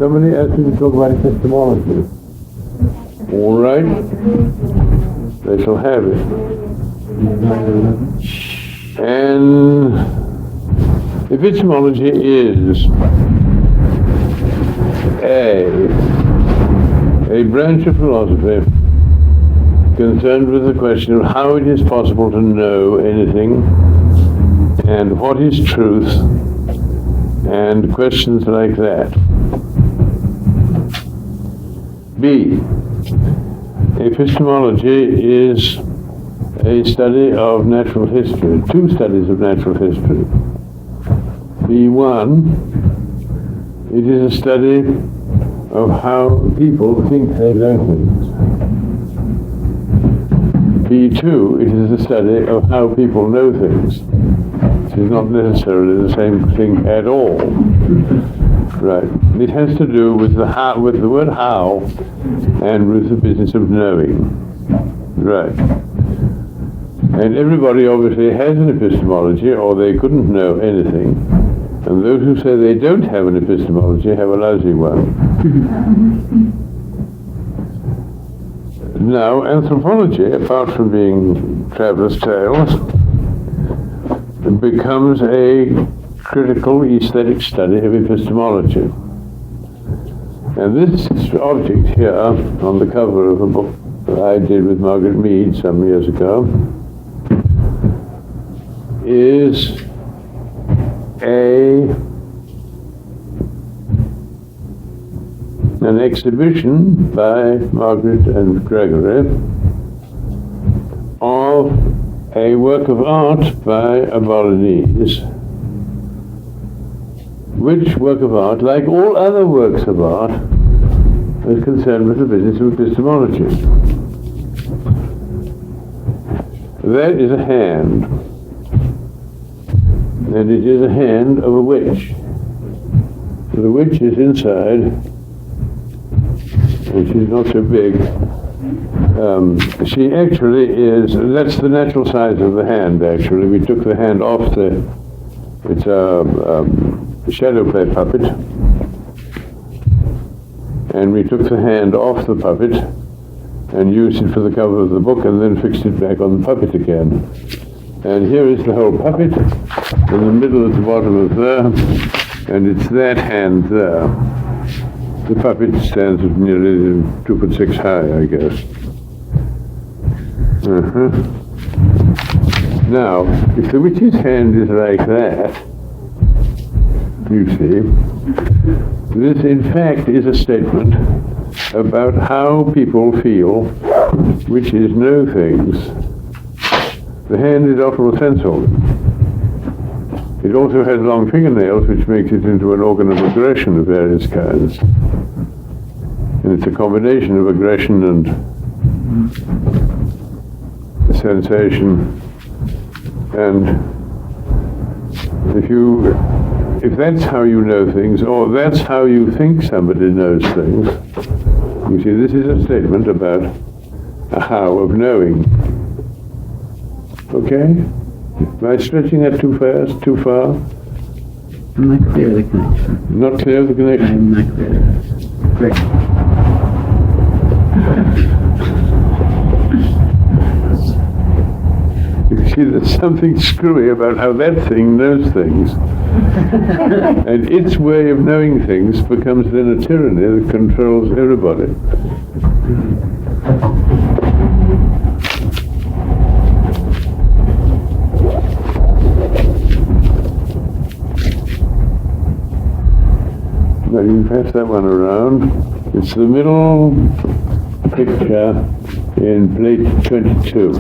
Somebody asked me to talk about epistemology. All right. They shall have it. And epistemology is a branch of philosophy concerned with the question of how it is possible to know anything and what is truth and questions like that. B. Epistemology is a study of natural history, two studies of natural history. B1, it is a study of how people think they know things. B2, it is a study of how people know things. It is not necessarily the same thing at all. Right. It has to do with the how, with the word how, and with the business of knowing. Right. And everybody obviously has an epistemology, or they couldn't know anything. And those who say they don't have an epistemology have a lousy one. Now, anthropology, apart from being traveller's tales, becomes a critical aesthetic study of epistemology. And this object here, on the cover of a book that I did with Margaret Mead some years ago, is an exhibition by Margaret and Gregory of a work of art by a Bolognese, which work of art, like all other works of art, is concerned with the business of epistemology. That is a hand, and it is a hand of a witch. The witch is inside, and she's not so big. She actually is, that's the natural size of the hand, actually. We took the hand off it's a shadow play puppet, and we took the hand off the puppet and used it for the cover of the book and then fixed it back on the puppet again. And here is the whole puppet in the middle at the bottom of there, and it's that hand there. The puppet stands at nearly 2'6" high, I guess. Now, if the witch's hand is like that, you see, this in fact is a statement about how people feel witches know things. The hand is often a sense organ. It also has long fingernails, which makes it into an organ of aggression of various kinds. And it's a combination of aggression and sensation. And if that's how you know things, or that's how you think somebody knows things, you see, this is a statement about a how of knowing. Okay? Am I stretching that too fast, too far? I'm not clear of the connection. Not clear of the connection? I'm not clear. Great. You see, there's something screwy about how that thing knows things. And its way of knowing things becomes then a tyranny that controls everybody. Now you can pass that one around. It's the middle picture in plate 22.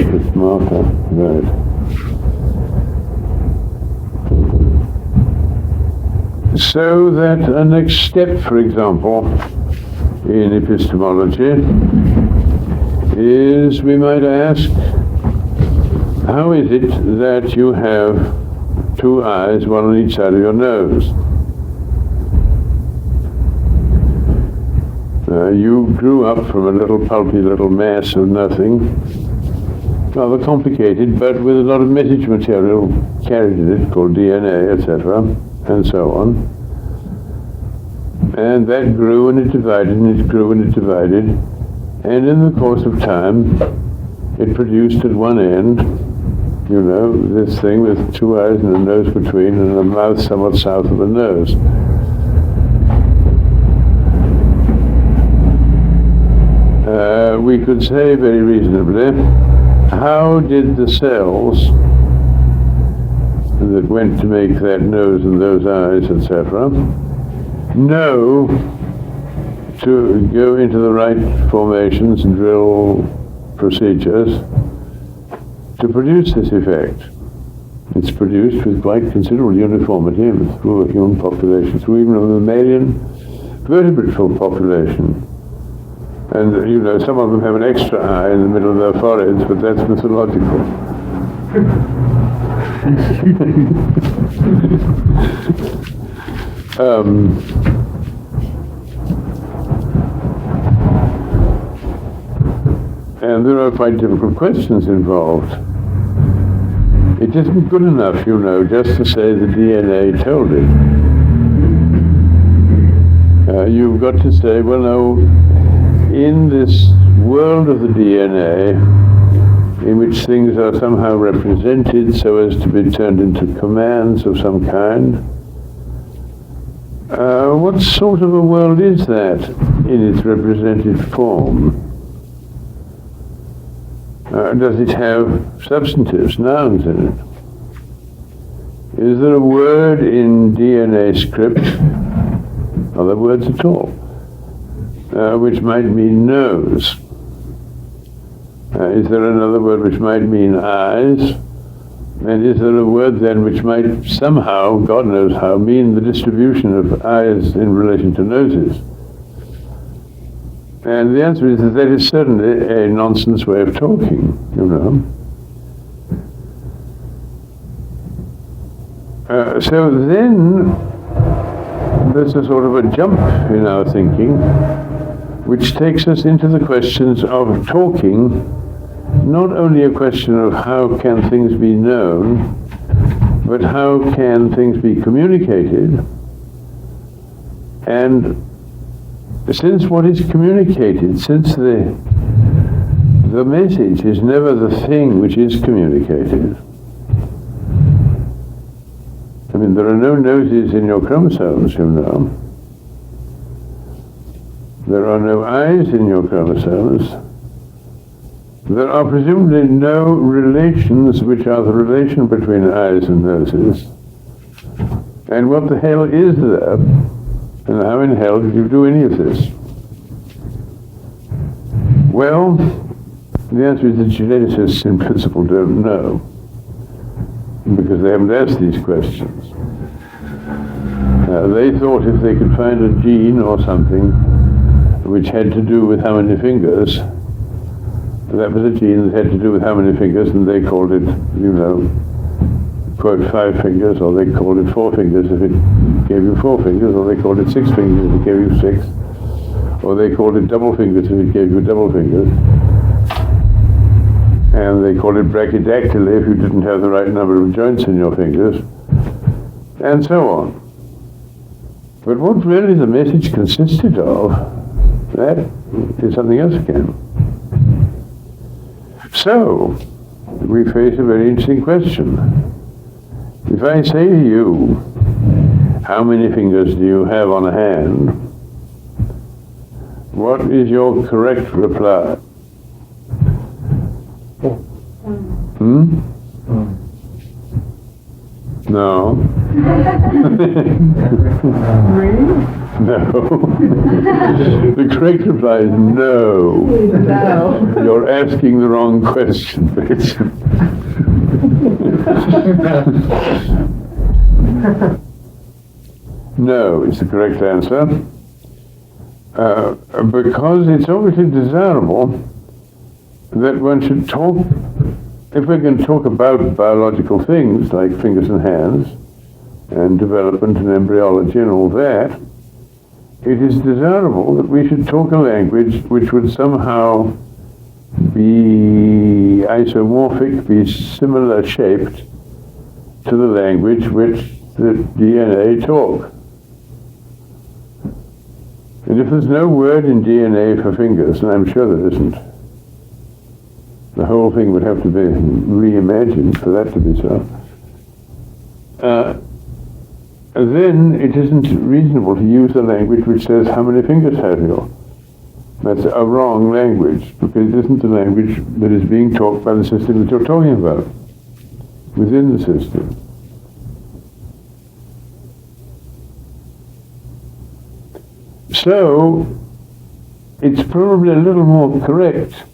It's marker, right. So that a next step, for example, in epistemology is, we might ask, how is it that you have two eyes, one on each side of your nose? You grew up from a little pulpy little mass of nothing, rather complicated, but with a lot of message material carried in it, called DNA, etc., and so on. And that grew and it divided, and it grew and it divided, and in the course of time, it produced at one end, you know, this thing with two eyes and a nose between, and a mouth somewhat south of the nose. We could say very reasonably, how did the cells that went to make that nose and those eyes, etc., know to go into the right formations and drill procedures to produce this effect? It's produced with quite considerable uniformity through a human population, through even a mammalian vertebrate population. And, you know, some of them have an extra eye in the middle of their foreheads, but that's mythological. And there are quite difficult questions involved. It isn't good enough, you know, just to say the DNA told it. You've got to say, well, no, in this world of the DNA, in which things are somehow represented so as to be turned into commands of some kind, what sort of a world is that in its represented form? Does it have substantives, nouns in it? Is there a word in DNA script, other words at all, which might mean nose? Is there another word which might mean eyes? And is there a word then which might somehow, God knows how, mean the distribution of eyes in relation to noses? And the answer is that is certainly a nonsense way of talking, you know. So then there's a sort of a jump in our thinking which takes us into the questions of talking, not only a question of how can things be known, but how can things be communicated. And since what is communicated, since the message is never the thing which is communicated, I mean, there are no noses in your chromosomes, you know. There are no eyes in your chromosomes. There are presumably no relations which are the relation between eyes and noses. And what the hell is there? And how in hell did you do any of this? Well, the answer is that geneticists in principle don't know, because they haven't asked these questions. They thought if they could find a gene or something which had to do with how many fingers, that was a gene that had to do with how many fingers, and they called it, you know, quote, 5 fingers, or they called it 4 fingers if it gave you 4 fingers, or they called it 6 fingers if it gave you 6, or they called it double fingers if it gave you double fingers, and they called it brachydactyly if you didn't have the right number of joints in your fingers, and so on. But what really the message consisted of, that is something else again. So, we face a very interesting question. If I say to you, how many fingers do you have on a hand? What is your correct reply? No. No. The correct reply is no. No. You're asking the wrong question, Bateson. No is the correct answer, because it's obviously desirable that one should talk, if we're going to talk about biological things like fingers and hands and development and embryology and all that, it is desirable that we should talk a language which would somehow be isomorphic, be similar shaped to the language which the DNA talk. And if there's no word in DNA for fingers, and I'm sure there isn't, the whole thing would have to be reimagined for that to be so, then it isn't reasonable to use a language which says how many fingers have you. That's a wrong language, because it isn't the language that is being taught by the system that you're talking about, within the system. So, it's probably a little more correct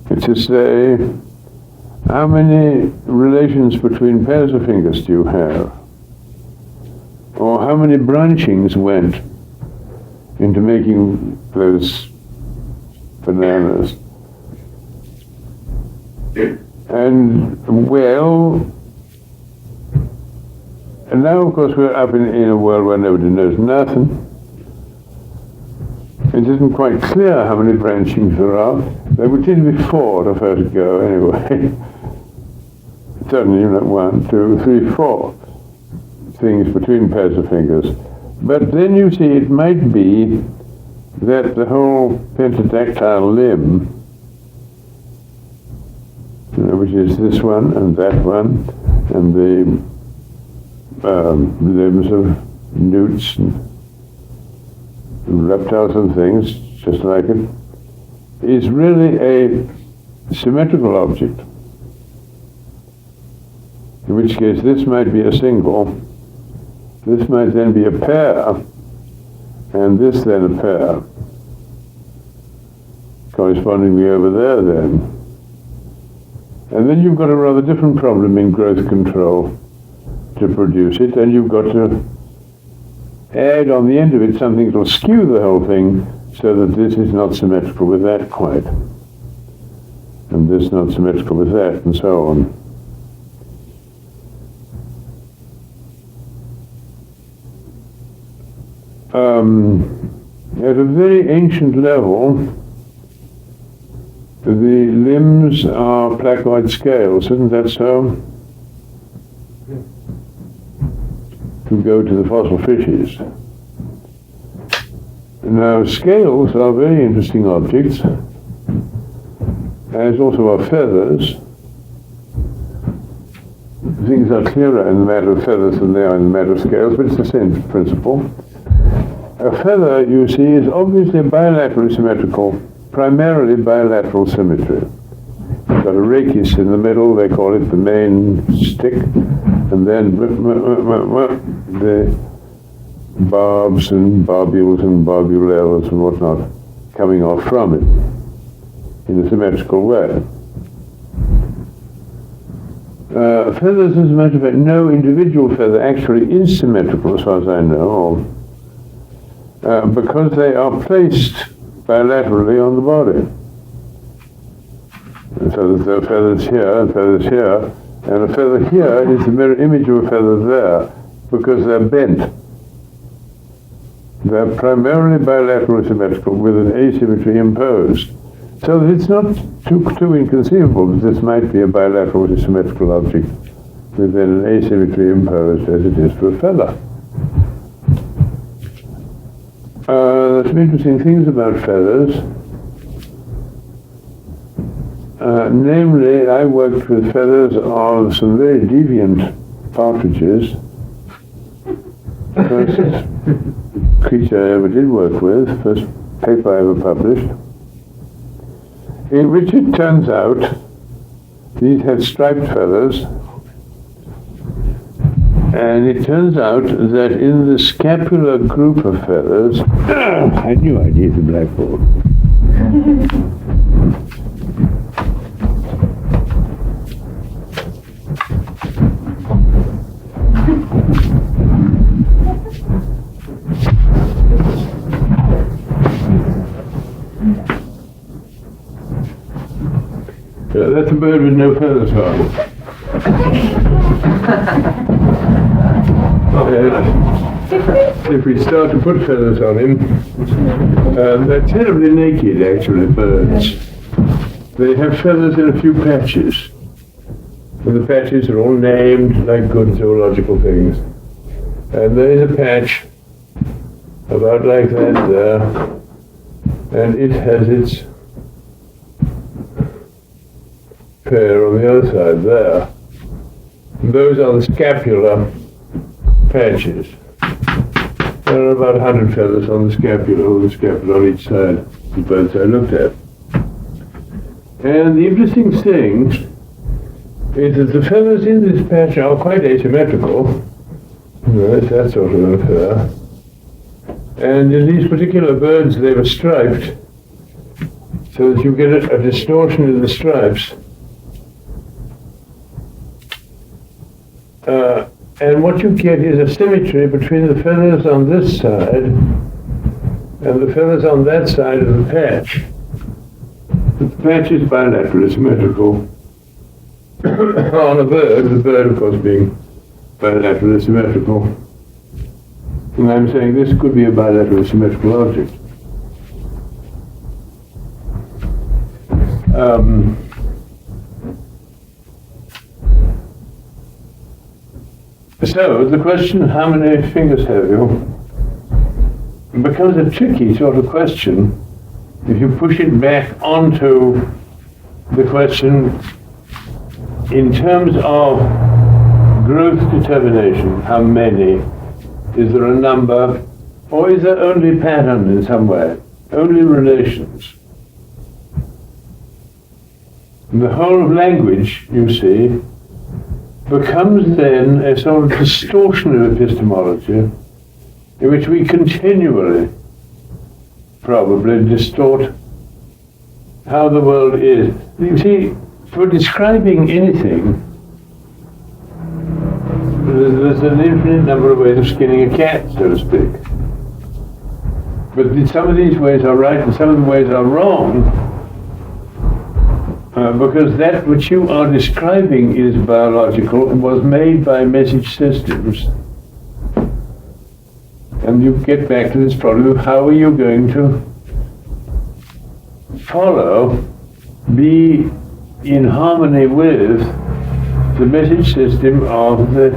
to say, how many relations between pairs of fingers do you have? Or how many branchings went into making those bananas? And now of course we're up in a world where nobody knows nothing. It isn't quite clear how many branchings there are. There would seem to be 4 at first go anyway. Certainly not 1, 2, 3, 4 things between pairs of fingers. But then you see it might be that the whole pentadactyl limb, which is this one and that one, and the limbs of newts and reptiles and things, just like it, is really a symmetrical object. In which case this might be a single, this might then be a pair, and this then a pair, correspondingly over there then. And then you've got a rather different problem in growth control to produce it, and you've got to add on the end of it something that will skew the whole thing so that this is not symmetrical with that quite, and this not symmetrical with that, and so on. At a very ancient level, the limbs are placoid scales, isn't that so? To go to the fossil fishes. Now, scales are very interesting objects, as also are feathers. Things are clearer in the matter of feathers than they are in the matter of scales, but it's the same principle. A feather, you see, is obviously bilaterally symmetrical, primarily bilateral symmetry. You've got a rachis in the middle, they call it the main stick, and then the barbs and barbules and barbulels and whatnot coming off from it in a symmetrical way. Feathers, as a matter of fact, no individual feather actually is symmetrical as far as I know, because they are placed bilaterally on the body. And so there are feathers here and feathers here, and a feather here is the mirror image of a feather there, because they're bent. They're primarily bilaterally symmetrical with an asymmetry imposed. So it's not too inconceivable that this might be a bilaterally symmetrical object with then an asymmetry imposed as it is for a feather. There's some interesting things about feathers. Namely, I worked with feathers of some very deviant partridges. First creature I ever did work with, first paper I ever published, in which it turns out these had striped feathers, and it turns out that in the scapular group of feathers, I knew I'd use the blackboard. That's a bird with no feathers on. If we start to put feathers on him, they're terribly naked, actually, birds. they have feathers in a few patches. And the patches are all named like good zoological things. And there is a patch about like that there, and it has its pair on the other side there. And those are the scapular patches. There are about 100 feathers on the scapula, on each side, the birds I looked at. And the interesting thing is that the feathers in this patch are quite asymmetrical. It's that sort of an affair. And in these particular birds, they were striped, so that you get a distortion in the stripes. And what you get is a symmetry between the feathers on this side and the feathers on that side of the patch. The patch is bilaterally symmetrical. On a bird, the bird of course being bilaterally symmetrical. And I'm saying this could be a bilaterally symmetrical object. So the question, how many fingers have you, becomes a tricky sort of question if you push it back onto the question in terms of growth determination. How many? Is there a number? Or is there only pattern in some way? Only relations? And the whole of language, you see, becomes then a sort of distortion of epistemology in which we continually probably distort how the world is. You see, for describing anything, there's an infinite number of ways of skinning a cat, so to speak. But some of these ways are right and some of the ways are wrong, because that which you are describing is biological and was made by message systems. And you get back to this problem of how are you going to follow, be in harmony with the message system of the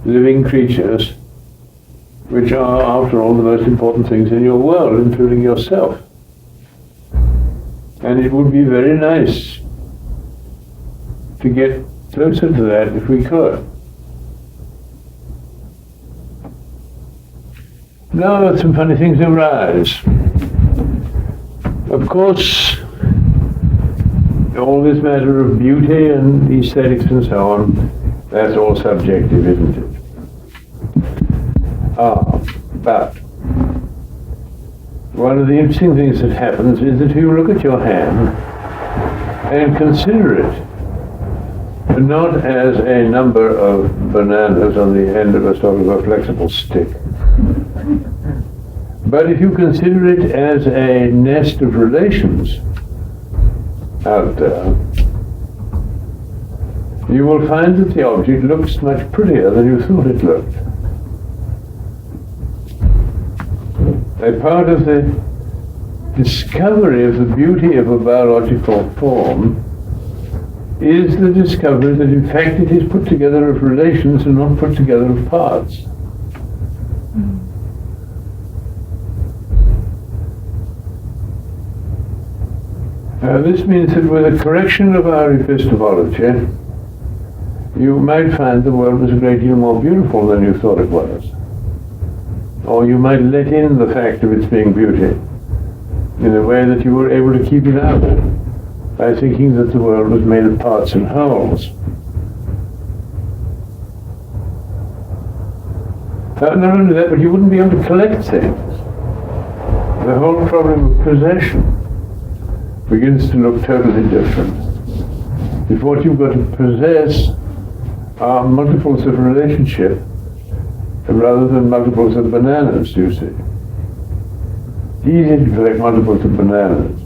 living creatures, which are, after all, the most important things in your world, including yourself. And it would be very nice to get closer to that if we could. Now some funny things arise. Of course, all this matter of beauty and aesthetics and so on, that's all subjective, isn't it? But one of the interesting things that happens is that you look at your hand and consider it not as a number of bananas on the end of a sort of a flexible stick, but if you consider it as a nest of relations out there, you will find that the object looks much prettier than you thought it looked. A part of the discovery of the beauty of a biological form is the discovery that in fact it is put together of relations and not put together of parts. This means that with a correction of our epistemology, you might find the world was a great deal more beautiful than you thought it was. Or you might let in the fact of its being beauty in a way that you were able to keep it out by thinking that the world was made of parts and wholes. Not only that, but you wouldn't be able to collect things. The whole problem of possession begins to look totally different. If what you've got to possess are multiples of relationship rather than multiples of bananas, you see. It's easy to collect multiples of bananas.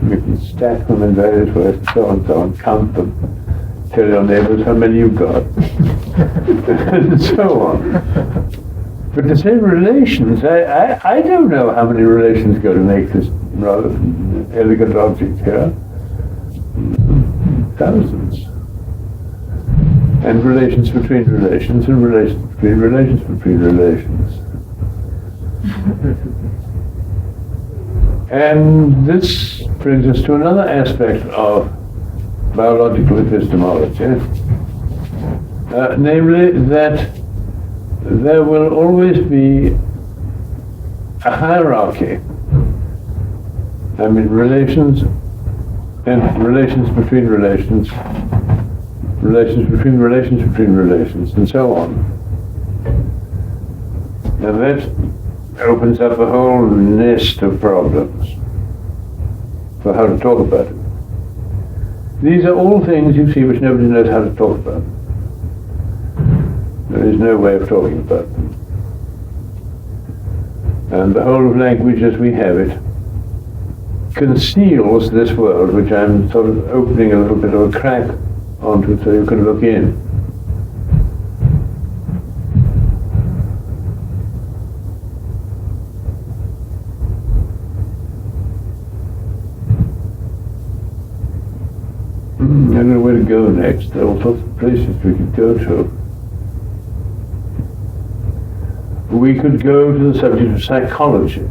You can stack them in various ways and so on, count them, tell your neighbors how many you've got, and so on. But to say relations, I don't know how many relations go to make this rather elegant object here. thousands. And relations between relations, and relations between relations between relations. And this brings us to another aspect of biological epistemology, namely that there will always be a hierarchy. I mean, relations and relations between relations, relations between relations between relations, and so on. And that opens up a whole nest of problems for how to talk about it. These are all things, you see, which nobody knows how to talk about. There is no way of talking about them. And the whole of language as we have it conceals this world, which I'm sort of opening a little bit of a crack onto so you can look in. I don't know where to go next. There are all sorts of places we could go to. We could go to the subject of psychology.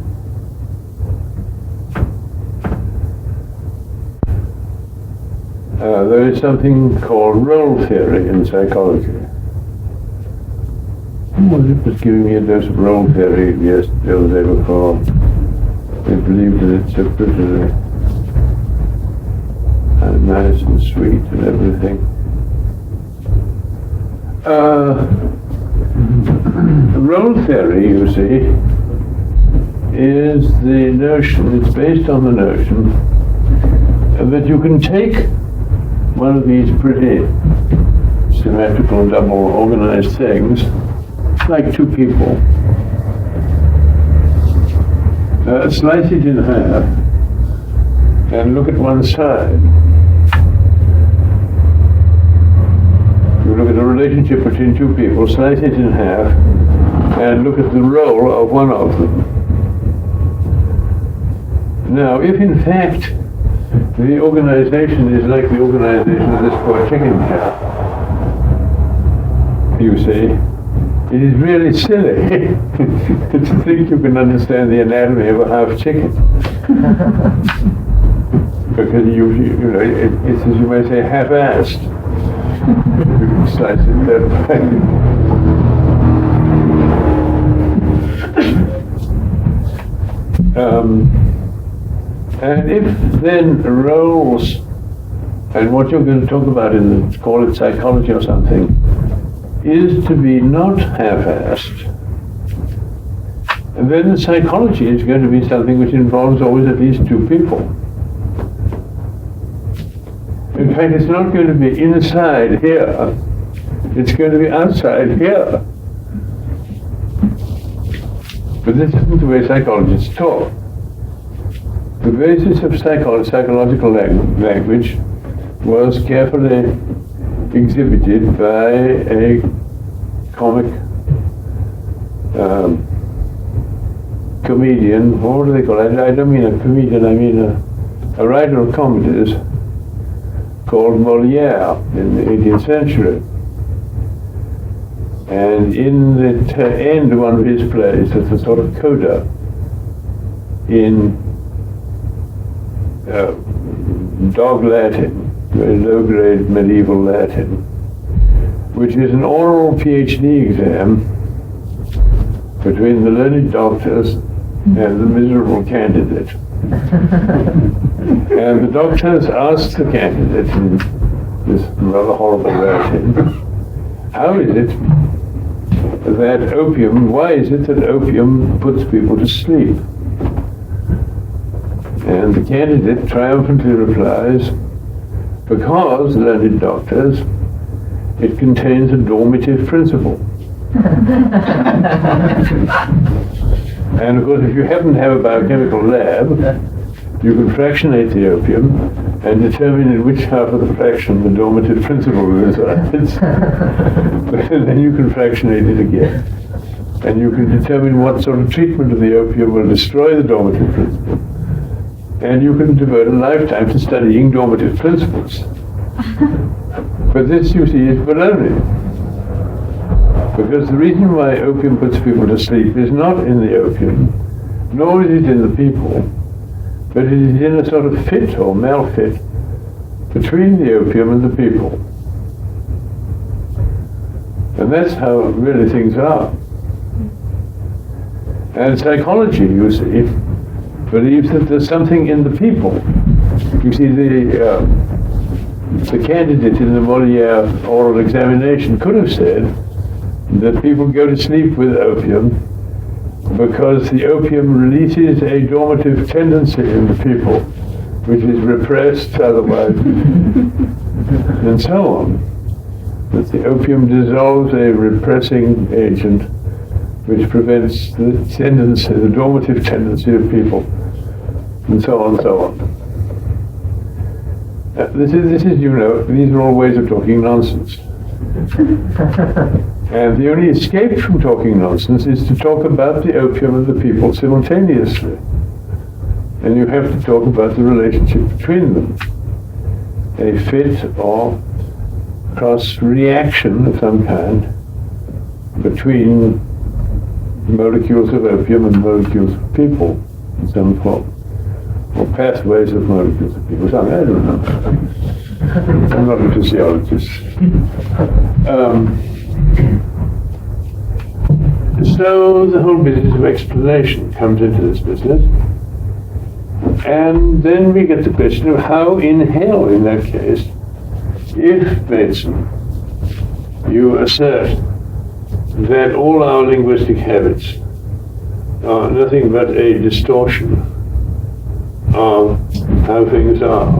There is something called role theory in psychology. It was giving me a dose of role theory yesterday or the day before. They believe that it's so prettily and nice and sweet and everything. Role theory, you see, is the notion, it's based on the notion that you can take one of these pretty symmetrical, double organized things, like two people, slice it in half, and look at one side. You look at the relationship between two people, slice it in half, and look at the role of one of them. Now, if in fact the organization is like the organization of this poor chicken here, you see, it is really silly to think you can understand the anatomy of a half chicken. Because you know, it's as you may say, half-assed. You can slice it that way. And if then roles, and what you're going to talk about in the, call it psychology or something, is to be not half-assed, and then the psychology is going to be something which involves always at least two people. In fact, it's not going to be inside here, it's going to be outside here. But this isn't the way psychologists talk. The basis of psychological language was carefully exhibited by a comic comedian, or what do they call it? I don't mean a comedian, I mean a writer of comedies called Molière in the 18th century. And in the end of one of his plays, there's a sort of coda in dog Latin, very low-grade medieval Latin, which is an oral PhD exam between the learned doctors and the miserable candidate. And the doctors asked the candidate in this rather horrible Latin, how is it that opium, why is it that opium puts people to sleep? And the candidate triumphantly replies, because, learned doctors, it contains a dormitive principle. And of course, if you happen to have a biochemical lab, you can fractionate the opium and determine in which half of the fraction the dormitive principle resides. And then you can fractionate it again. And you can determine what sort of treatment of the opium will destroy the dormitive principle. And you can devote a lifetime to studying dormitive principles. But this, you see, is baloney. Because the reason why opium puts people to sleep is not in the opium, nor is it in the people, but it is in a sort of fit or malfit between the opium and the people. And that's how really things are. And psychology, you see, believes that there's something in the people. You see, the candidate in the Molière oral examination could have said that people go to sleep with opium because the opium releases a dormative tendency in the people, which is repressed otherwise, and so on. That the opium dissolves a repressing agent which prevents the tendency, the dormative tendency of people, and so on, so on. This is, you know, these are all ways of talking nonsense. And the only escape from talking nonsense is to talk about the opium and the people simultaneously. And you have to talk about the relationship between them. A fit or cross-reaction of some kind between molecules of opium and molecules of people in some form. Or pathways of molecules of people. I don't know. I'm not a physiologist. So the whole business of explanation comes into this business. And then we get the question of how in hell, in that case, if, Bateson, you assert that all our linguistic habits are nothing but a distortion of how things are,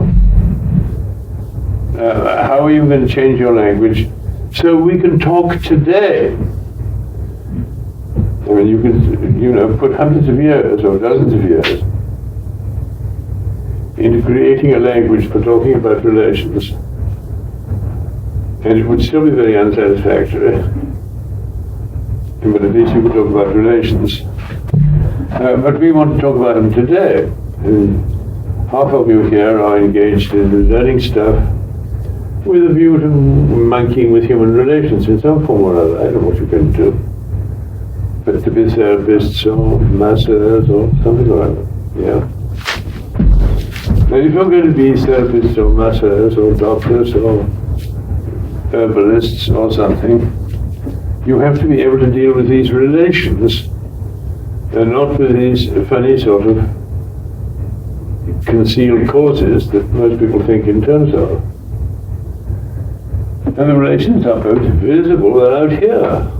how are you going to change your language so we can talk today? I mean, you can, you know, put hundreds of years or dozens of years into creating a language for talking about relations, and it would still be very unsatisfactory. But at least you could talk about relations. But we want to talk about them today. Half of you here are engaged in learning stuff with a view to monkeying with human relations in some form or other. I don't know what you're going to do. But to be therapists or masseurs or something or other. Yeah. Now if you're going to be therapists or masseurs or doctors or herbalists or something, you have to be able to deal with these relations and not with these funny sort of concealed causes that most people think in terms of. And the relations are both visible, they're out here.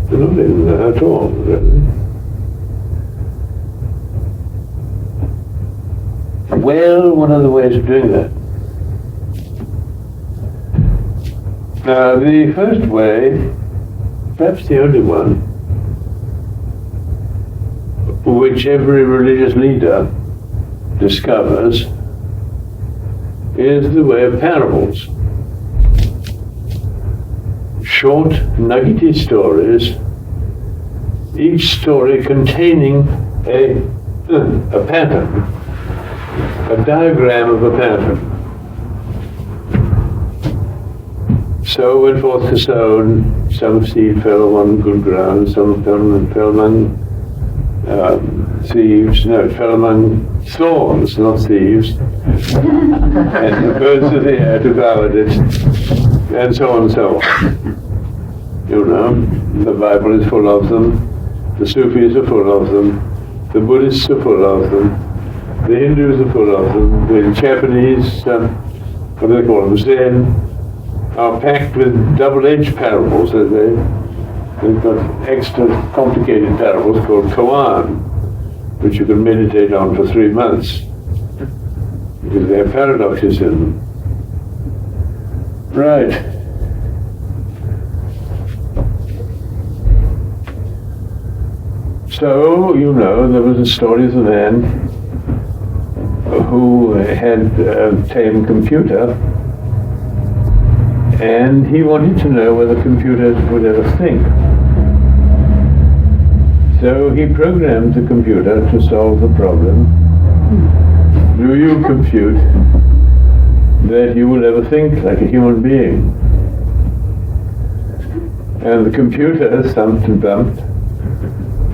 They're not in there at all, really. Well, what are the ways of doing that? Now, the first way, perhaps the only one, which every religious leader discovers, is the way of parables. Short, nuggety stories, each story containing a pattern, a diagram of a pattern. So went forth to sow, and some seed fell on good ground, some fell among thieves, no, it fell among thorns, not thieves, and the birds of the air devoured it, and so on and so on. You know, the Bible is full of them, the Sufis are full of them, the Buddhists are full of them, the Hindus are full of them, the Japanese, what do they call them, Zen, are packed with double-edged parables. They've got extra complicated parables called koan, which you can meditate on for 3 months, because they have paradoxes in them. Right. So, you know, there was a story of a man who had a tame computer, and he wanted to know whether computers would ever think. So he programmed the computer to solve the problem. Do you compute that you will ever think like a human being. And the computer thumped and bumped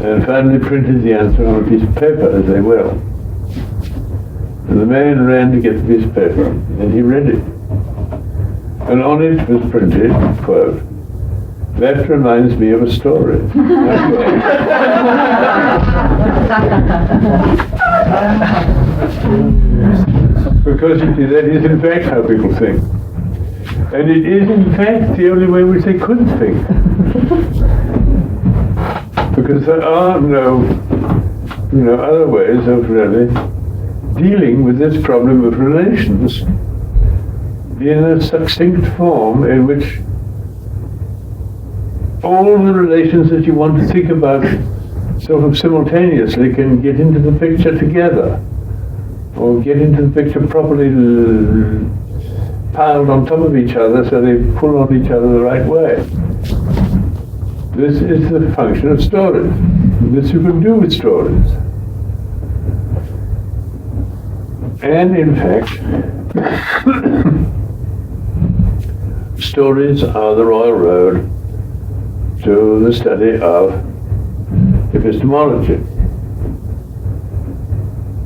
and finally printed the answer on a piece of paper, as they will. And the man ran to get the piece of paper, and he read it. And on it was printed, quote, "That reminds me of a story." Because you see, that is in fact how people think. And it is in fact the only way in which they could think. Because there are no, other ways of really dealing with this problem of relations in a succinct form in which all the relations that you want to think about sort of simultaneously can get into the picture together, or get into the picture properly piled on top of each other so they pull on each other the right way. This is the function of stories. This you can do with stories. And in fact, stories are the royal road to the study of epistemology.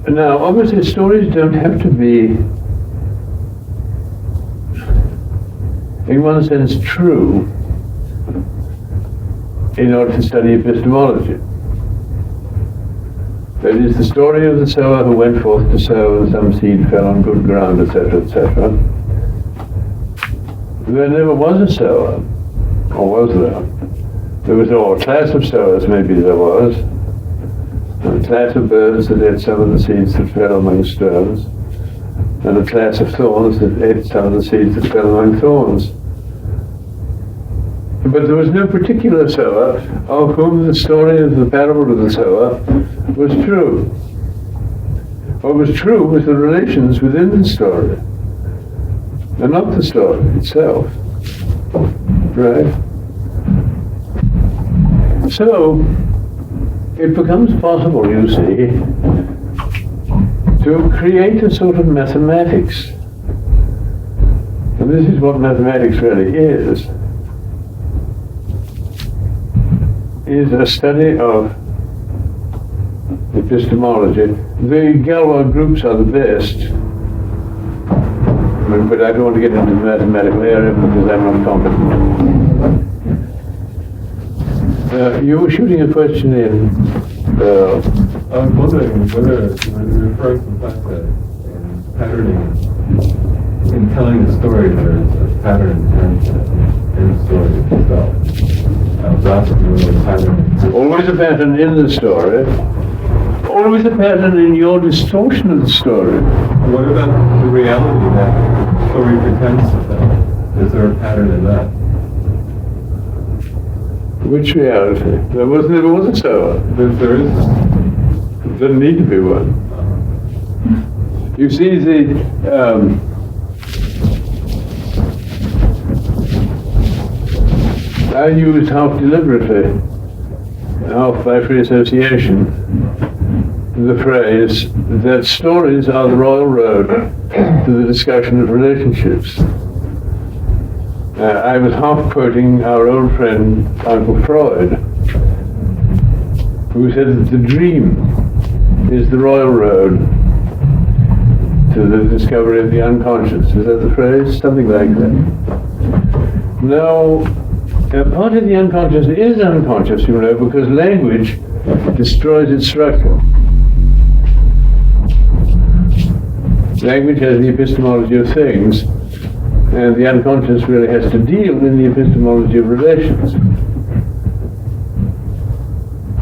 Now, obviously, stories don't have to be, in one sense, true in order to study epistemology. That is, the story of the sower who went forth to sow, and some seed fell on good ground, etc., etc. There never was a sower, or was there? There was a class of sowers, maybe there was, and a class of birds that ate some of the seeds that fell among stones, and a class of thorns that ate some of the seeds that fell among thorns. But there was no particular sower of whom the story of the parable of the sower was true. What was true was the relations within the story, and not the story itself. Right? So, it becomes possible, you see, to create a sort of mathematics. And this is what mathematics really is a study of epistemology. The Galois groups are the best, but I don't want to get into the mathematical area because I'm not competent. You were shooting a question in. I was wondering whether you refer to the fact that in patterning, in telling the story, there is a pattern inherent in the story itself. I was asking whether the pattern. Always a pattern in the story. Always a pattern in your distortion of the story. What about the reality that the story pretends to tell? Is there a pattern in that? Which reality? There never was a sower. There is. There doesn't need to be one. You see, I used half deliberately, half by free association, the phrase that stories are the royal road to the discussion of relationships. I was half quoting our old friend Uncle Freud, who said that the dream is the royal road to the discovery of the unconscious. Is that the phrase? Something like that. Now, part of the unconscious is unconscious, because language destroys its structure. Language has the epistemology of things, and the unconscious really has to deal in the epistemology of relations.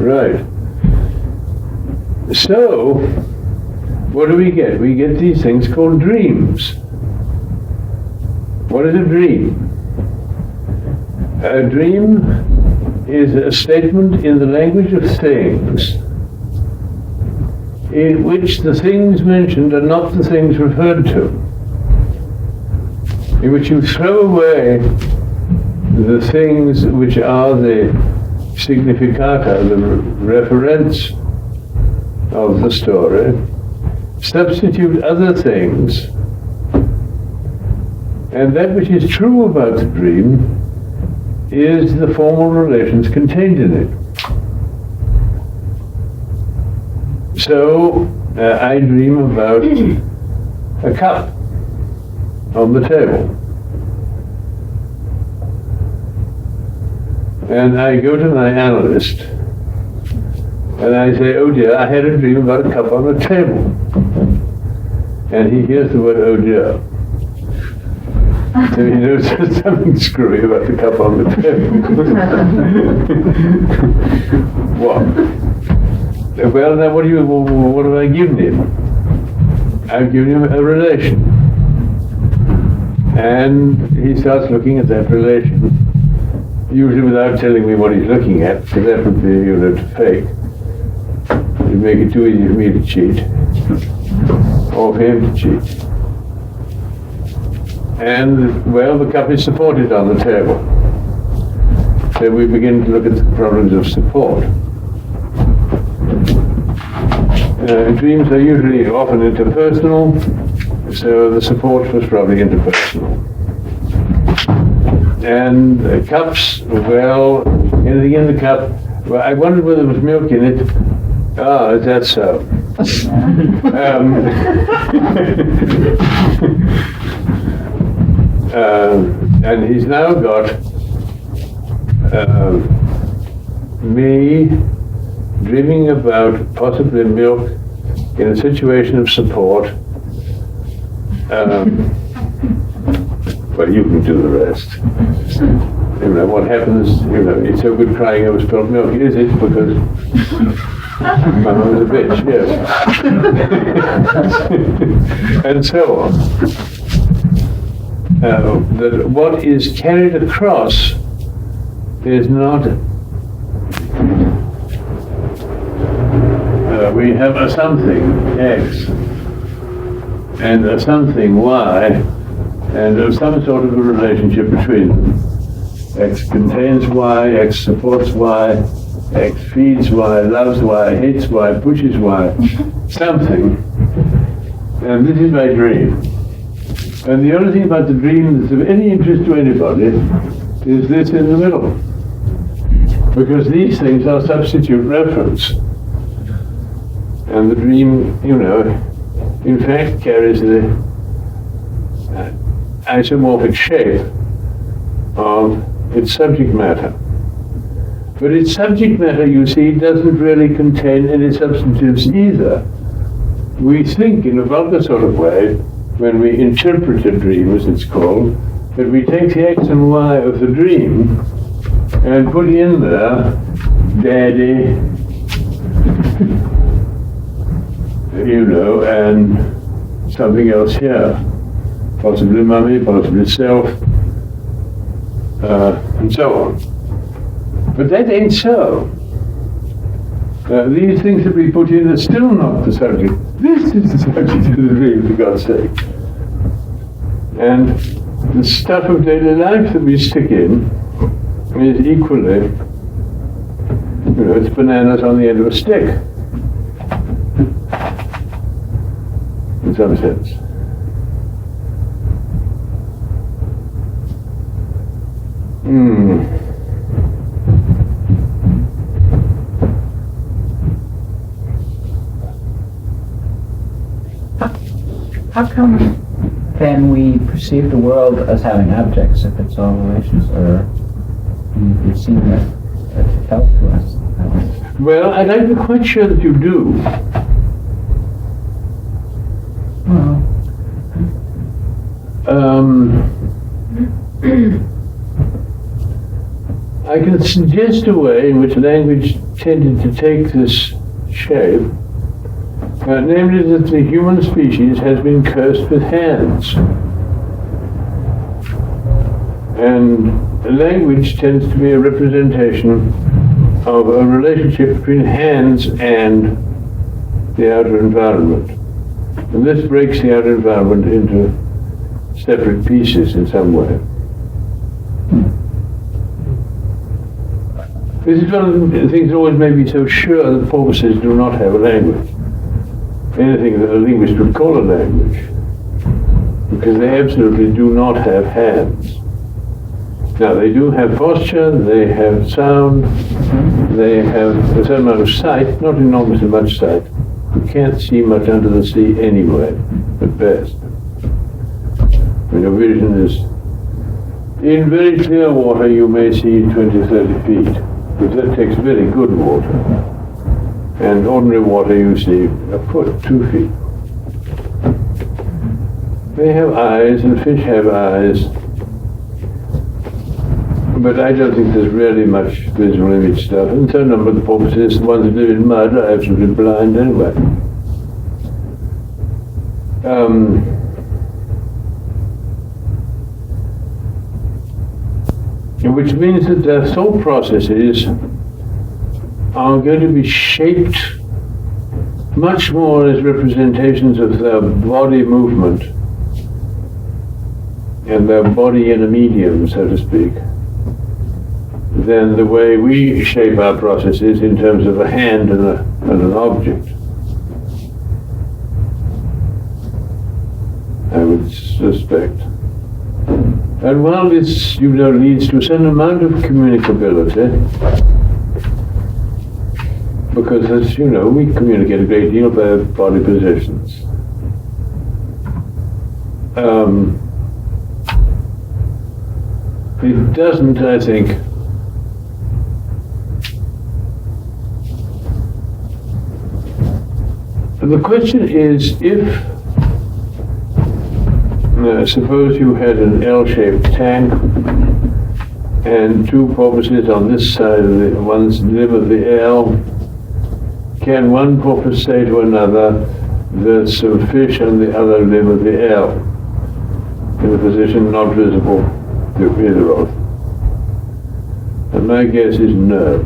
Right. So, what do we get? We get these things called dreams. What is a dream? A dream is a statement in the language of things in which the things mentioned are not the things referred to, in which you throw away the things which are the significata, the referents of the story, substitute other things And that which is true about the dream is the formal relations contained in it. So I dream about a cup on the table. And I go to my analyst and I say, oh dear, I had a dream about a cup on the table. And he hears the word, oh dear. So he knows there's something screwy about the cup on the table. What? Well, now what have I given him? I've given him a relation. And he starts looking at that relation, usually without telling me what he's looking at, because that would be, fake. It would make it too easy for me to cheat, or for him to cheat. And, well, the cup is supported on the table. So we begin to look at the problems of support. Dreams are usually often interpersonal, so the support was probably interpersonal. And cups, well, anything in the cup, well, I wondered whether there was milk in it. Ah, is that so? And he's now got me dreaming about possibly milk in a situation of support. Well, you can do the rest. What happens, it's so good crying over spilled milk. Is it? Because my mum was a bitch, yes. And so on. That what is carried across is not, we have a something, X, and a something, Y, and some sort of a relationship between them. X contains Y, X supports Y, X feeds Y, loves Y, hates Y, pushes Y, something. And this is my dream. And the only thing about the dream that's of any interest to anybody is this in the middle. Because these things are substitute reference. And the dream, in fact carries the isomorphic shape of its subject matter. But its subject matter, you see, doesn't really contain any substantives either. We think in a vulgar sort of way, when we interpret a dream, as it's called, that we take the X and Y of the dream and put in there daddy, and something else here. Possibly mummy, possibly self, and so on. But that ain't so. These things that we put in are still not the subject. This is the subject of the dream, for God's sake. And the stuff of daily life that we stick in is equally, it's bananas on the end of a stick, in some sense. How come then we perceive the world as having objects if it's all relations, or it would seem that it's felt to us that way? Well, I'd like to be quite sure that you do. Well, I can suggest a way in which language tended to take this shape, namely that the human species has been cursed with hands. And language tends to be a representation of a relationship between hands and the outer environment. And this breaks the outer environment into separate pieces in some way. This is one of the things that always made me so sure that porpoises do not have a language. Anything that a linguist would call a language. because they absolutely do not have hands. Now, they do have posture, they have sound, they have a certain amount of sight, not enormously much sight. You can't see much under the sea anyway, at best. When your vision is in very clear water, you may see 20, 30 feet, but that takes very good water. And ordinary water, you see a foot, 2 feet. They have eyes, and fish have eyes, but I don't think there's really much visual image stuff. And so a number of the porpoises, the ones that live in mud, are absolutely blind anyway. Which means that their thought processes are going to be shaped much more as representations of their body movement and their body in a medium, so to speak, than the way we shape our processes in terms of a hand and an object. I would suspect. And while this, leads to a certain amount of communicability, because as you know, we communicate a great deal by body positions. It doesn't, I think, the question is, if suppose you had an L-shaped tank and two porpoises on this side of the one's live of the L, can one porpoise say to another, there's some fish on the other limb of the L, in a position not visible to either of them? And my guess is no.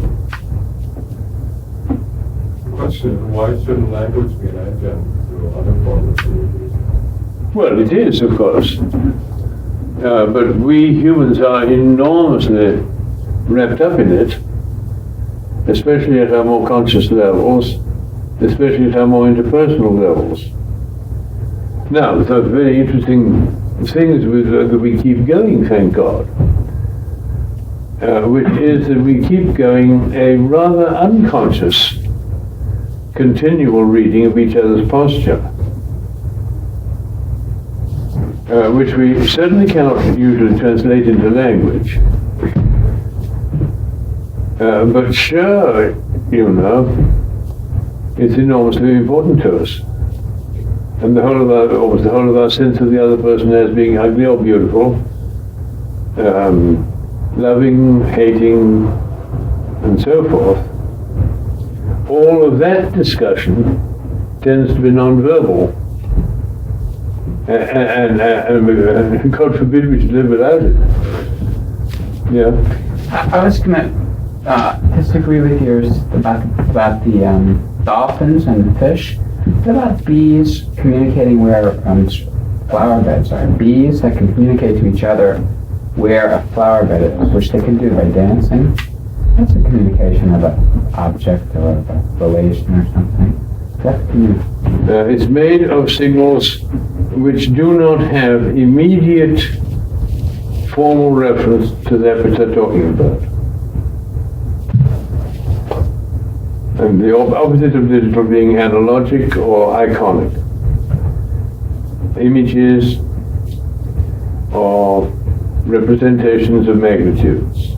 Question, why shouldn't language be an adjunct to other forms of communication? Well, it is, of course. But we humans are enormously wrapped up in it, especially at our more conscious levels, especially at our more interpersonal levels. Now, the very interesting things that we keep going, thank God, which is that we keep going a rather unconscious, continual reading of each other's posture. Which we certainly cannot usually translate into language. But sure, it's enormously important to us. And almost the whole of our sense of the other person as being ugly or beautiful, loving, hating, and so forth, all of that discussion tends to be non-verbal. And God forbid we should live without it. Yeah. I was going to disagree with yours about the dolphins and the fish. What about bees communicating where flower beds are? Bees that can communicate to each other where a flower bed is, which they can do by dancing. That's a communication of an object or of a relation or something. It's made of signals which do not have immediate formal reference to that which they're talking about. And the opposite of digital being analogic or iconic. Images or representations of magnitudes.